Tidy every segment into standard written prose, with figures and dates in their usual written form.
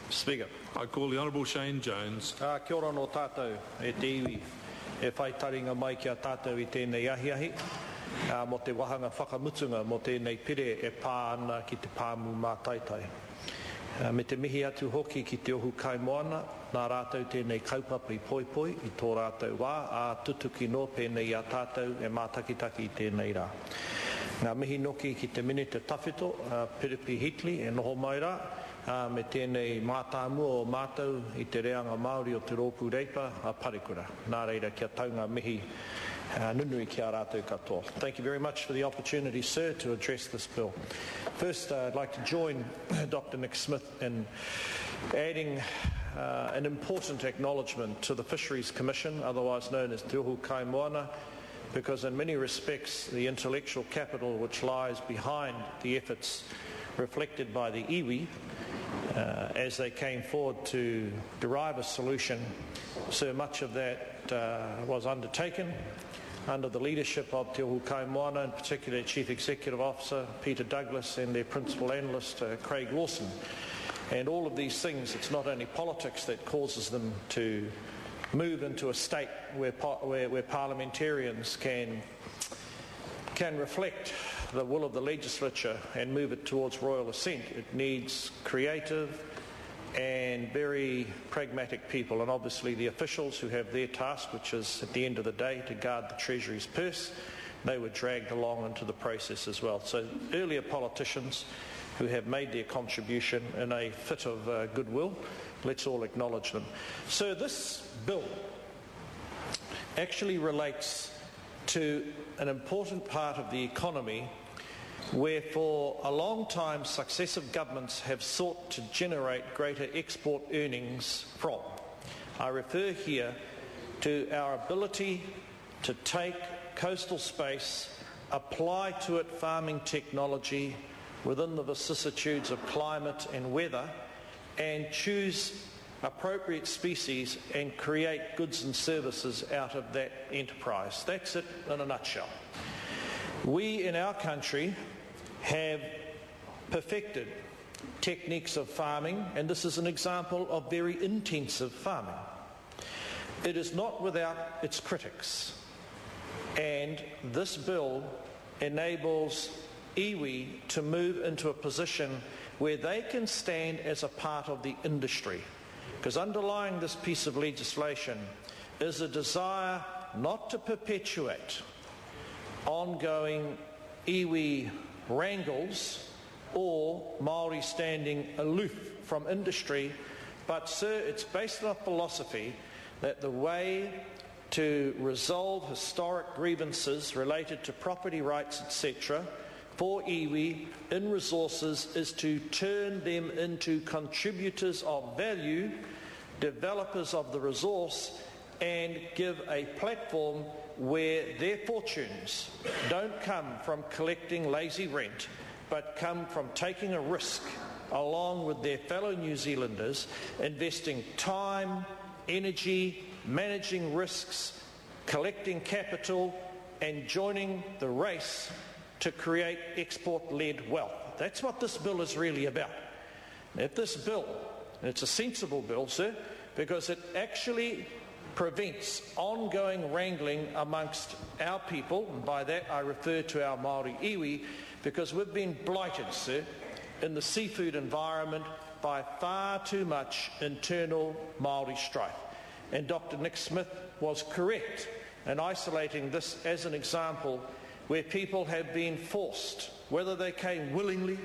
Speaker. I call the Honourable Shane Jones. Kia ora no tātou e te iwi e whai taringa mai ki a tātou I tēnei ahiahi mo te wahanga whakamutunga mo tēnei pire e pā ana ki te pāmu mātaitai. Me te mihi atu hoki ki te ohu kaimoana, nā rātou tēnei kaupapa I poipoi I tō rātou wā, a tutuki no pēnei a tātou e mātakitaki I tēnei rā. Ngā mihi noki ki te minita tawhito, Piripi Hitli e noho mai rā, me tēnei mātāmua o mātou I te reanga Maori o te rōpū reipa a Parekura. Nā reira kia taunga mihi nunui ki a rātou katoa. Thank you very much for the opportunity, sir, to address this bill. First, I'd like to join Dr. Nick Smith in adding an important acknowledgement to the Fisheries Commission, otherwise known as Te Ohu Kaimoana, because in many respects the intellectual capital which lies behind the efforts reflected by the iwi as they came forward to derive a solution, so much of that was undertaken under the leadership of Te Ohu Kaimoana, in particular Chief Executive Officer Peter Douglas and their Principal Analyst Craig Lawson. And all of these things, it's not only politics that causes them to move into a state where parliamentarians can reflect the will of the legislature and move it towards royal assent. It needs creative and very pragmatic people, and obviously the officials who have their task, which is at the end of the day to guard the Treasury's purse, they were dragged along into the process as well. So earlier politicians who have made their contribution in a fit of goodwill, let's all acknowledge them. So this bill actually relates to an important part of the economy where for a long time successive governments have sought to generate greater export earnings from. I refer here to our ability to take coastal space, apply to it farming technology within the vicissitudes of climate and weather, and choose appropriate species and create goods and services out of that enterprise. That's it in a nutshell. We in our country have perfected techniques of farming, and this is an example of very intensive farming. It is not without its critics, and this bill enables iwi to move into a position where they can stand as a part of the industry, because underlying this piece of legislation is a desire not to perpetuate ongoing iwi wrangles or Maori standing aloof from industry, but sir, it's based on a philosophy that the way to resolve historic grievances related to property rights, etc., for iwi in resources is to turn them into contributors of value, developers of the resource, and give a platform where their fortunes don't come from collecting lazy rent, but come from taking a risk along with their fellow New Zealanders, investing time, energy, managing risks, collecting capital, and joining the race to create export-led wealth. That's what this bill is really about. If this bill, and it's a sensible bill, sir, because it actually prevents ongoing wrangling amongst our people, and by that I refer to our Maori iwi, because we've been blighted, sir, in the seafood environment by far too much internal Maori strife. And Dr. Nick Smith was correct in isolating this as an example where people have been forced, whether they came willingly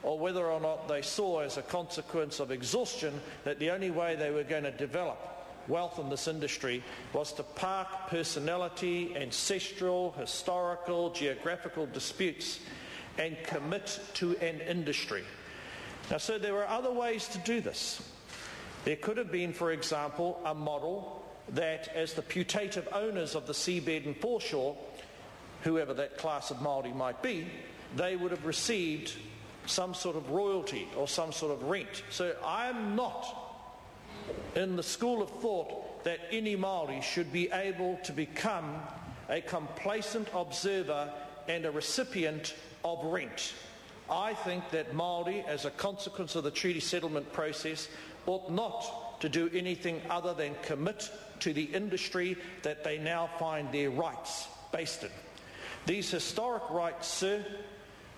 or whether or not they saw as a consequence of exhaustion that the only way they were going to develop wealth in this industry was to park personality, ancestral, historical, geographical disputes and commit to an industry. Now, so there were other ways to do this. There could have been, for example, a model that as the putative owners of the seabed and foreshore, whoever that class of Māori might be, they would have received some sort of royalty or some sort of rent. So I am not in the school of thought that any Māori should be able to become a complacent observer and a recipient of rent. I think that Maori, as a consequence of the treaty settlement process, ought not to do anything other than commit to the industry that they now find their rights based in. These historic rights, sir,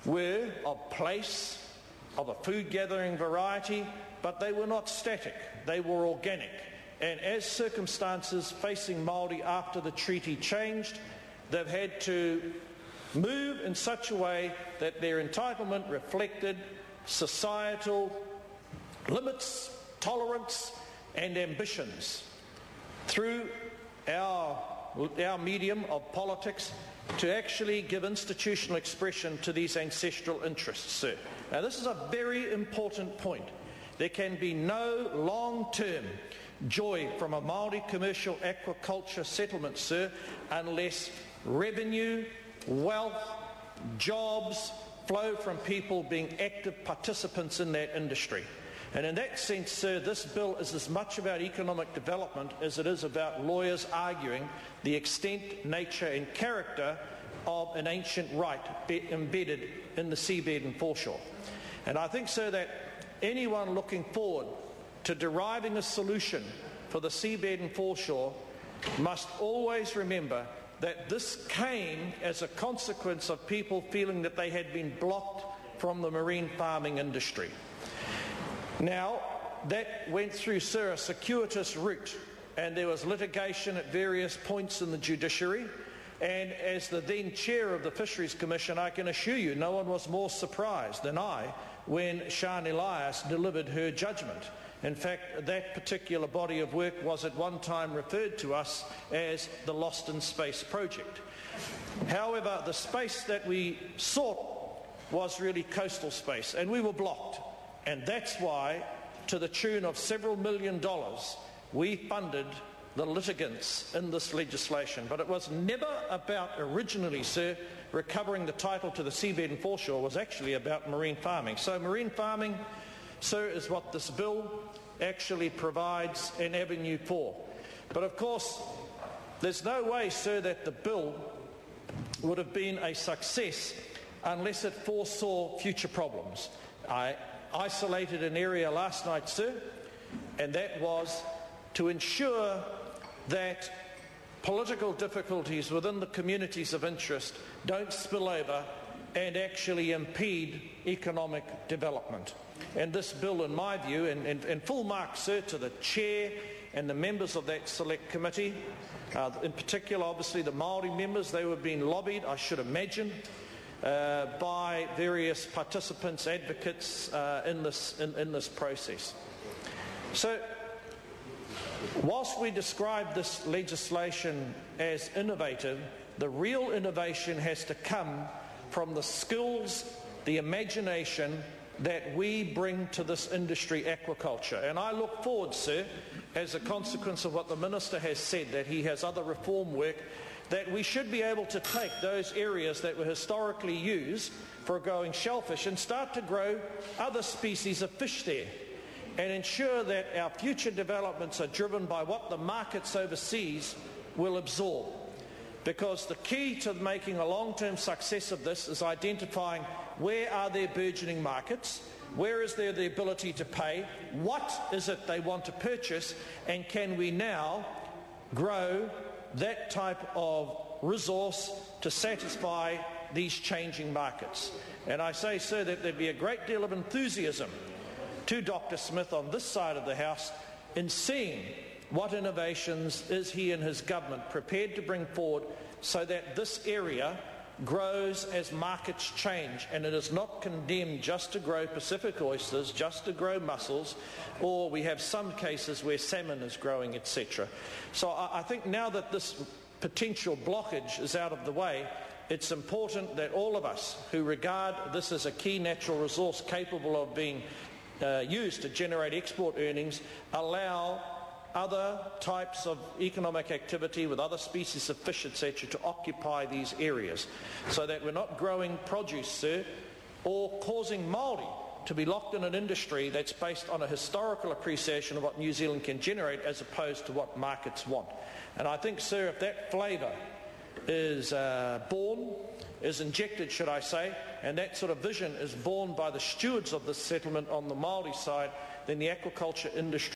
were of place, of a food gathering variety, but they were not static, they were organic. And as circumstances facing Maori after the treaty changed, they've had to move in such a way that their entitlement reflected societal limits, tolerance and ambitions through our medium of politics to actually give institutional expression to these ancestral interests, sir. Now this is a very important point. There can be no long-term joy from a Maori commercial aquaculture settlement, sir, unless revenue, wealth, jobs flow from people being active participants in that industry. And in that sense, sir, this bill is as much about economic development as it is about lawyers arguing the extent, nature and character of an ancient right embedded in the seabed and foreshore. And I think, sir, that anyone looking forward to deriving a solution for the seabed and foreshore must always remember that this came as a consequence of people feeling that they had been blocked from the marine farming industry. Now, that went through, sir, a circuitous route, and there was litigation at various points in the judiciary, and as the then chair of the Fisheries Commission, I can assure you no one was more surprised than I when Sian Elias delivered her judgment. In fact, that particular body of work was at one time referred to us as the Lost in Space project. However, the space that we sought was really coastal space, and we were blocked. And that's why, to the tune of several $1 million, we funded the litigants in this legislation. But it was never about, originally, sir, recovering the title to the seabed and foreshore. It was actually about marine farming. So marine farming, sir, is what this bill actually provides an avenue for. But of course, there's no way, sir, that the bill would have been a success unless it foresaw future problems. I isolated an area last night, sir, and that was to ensure that political difficulties within the communities of interest don't spill over and actually impede economic development. And this bill, in my view, and full marks, sir, to the chair and the members of that select committee, in particular, obviously, the Maori members, they were being lobbied, I should imagine, by various participants, advocates in this process. So, whilst we describe this legislation as innovative, the real innovation has to come from the skills, the imagination that we bring to this industry, aquaculture. And I look forward, sir, as a consequence of what the Minister has said, that he has other reform work, that we should be able to take those areas that were historically used for growing shellfish and start to grow other species of fish there, and ensure that our future developments are driven by what the markets overseas will absorb. Because the key to making a long-term success of this is identifying where are their burgeoning markets, where is there the ability to pay, what is it they want to purchase, and can we now grow that type of resource to satisfy these changing markets. And I say, sir, that there'd be a great deal of enthusiasm to Dr. Smith on this side of the House in seeing what innovations is he and his government prepared to bring forward so that this area grows as markets change, and it is not condemned just to grow Pacific oysters, just to grow mussels, or we have some cases where salmon is growing, etc. So I think now that this potential blockage is out of the way, it's important that all of us who regard this as a key natural resource capable of being used to generate export earnings allow other types of economic activity with other species of fish, etc., to occupy these areas, so that we're not growing produce, sir, or causing Maori to be locked in an industry that's based on a historical appreciation of what New Zealand can generate as opposed to what markets want. And I think, sir, if that flavour is injected, should I say, and that sort of vision is borne by the stewards of this settlement on the Maori side, then the aquaculture industry